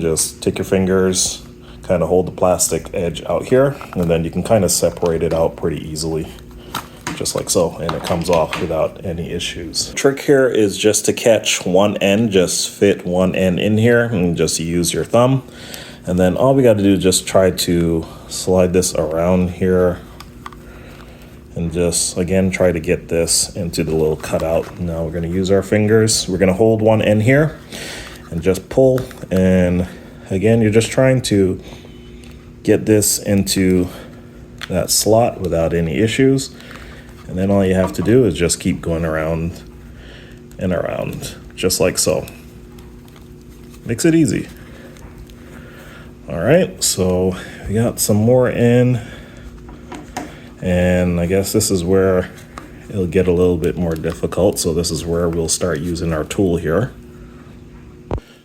Just take your fingers, kind of hold the plastic edge out here, and then you can kind of separate it out pretty easily, just like so, and it comes off without any issues. The trick here is just to catch one end, just fit one end in here and just use your thumb. And then all we got to do is just try to slide this around here and just, again, try to get this into the little cutout. Now we're going to use our fingers. We're going to hold one end here and just pull. And again, you're just trying to get this into that slot without any issues. And then all you have to do is just keep going around and around, just like so. Makes it easy. All right, so we got some more in. And I guess this is where it'll get a little bit more difficult. So this is where we'll start using our tool here.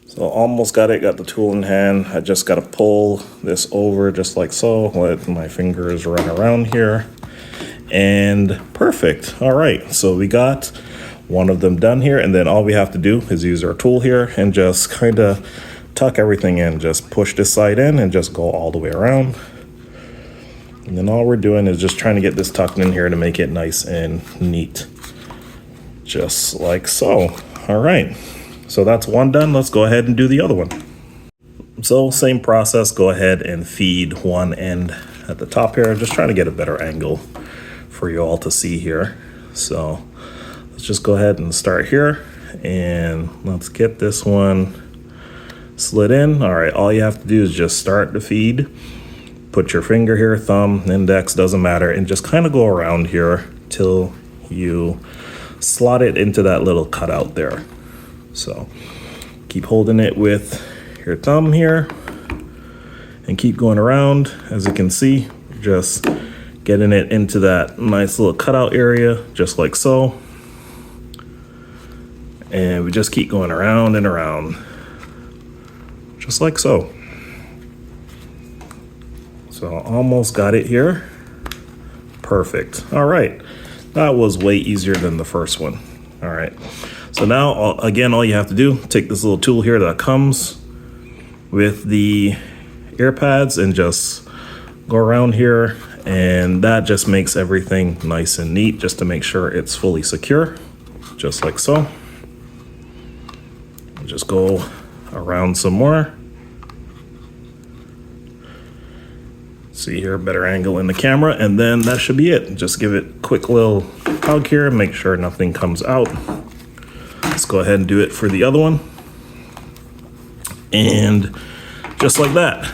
So almost got it, got the tool in hand. I just got to pull this over just like so. Let my fingers run around here. And perfect. All right, so we got one of them done here. And then all we have to do is use our tool here and just kind of tuck everything in. Just push this side in and just go all the way around. And then all we're doing is just trying to get this tucked in here to make it nice and neat. Just like so. All right. So that's one done. Let's go ahead and do the other one. So same process. Go ahead and feed one end at the top here. Just trying to get a better angle for you all to see here. So let's just go ahead and start here. And let's get this one slid in. All right. All you have to do is just start the feed. Put your finger here, thumb, index, doesn't matter, and just kind of go around here till you slot it into that little cutout there. So keep holding it with your thumb here and keep going around. As you can see, just getting it into that nice little cutout area, just like so. And we just keep going around and around, just like so. So almost got it here. Perfect. All right. That was way easier than the first one. All right. So now, again, all you have to do, take this little tool here that comes with the ear pads and just go around here. And that just makes everything nice and neat, just to make sure it's fully secure, just like so. Just go around some more. See here, better angle in the camera, and then that should be it. Just give it a quick little hug here, make sure nothing comes out. Let's go ahead and do it for the other one. And just like that.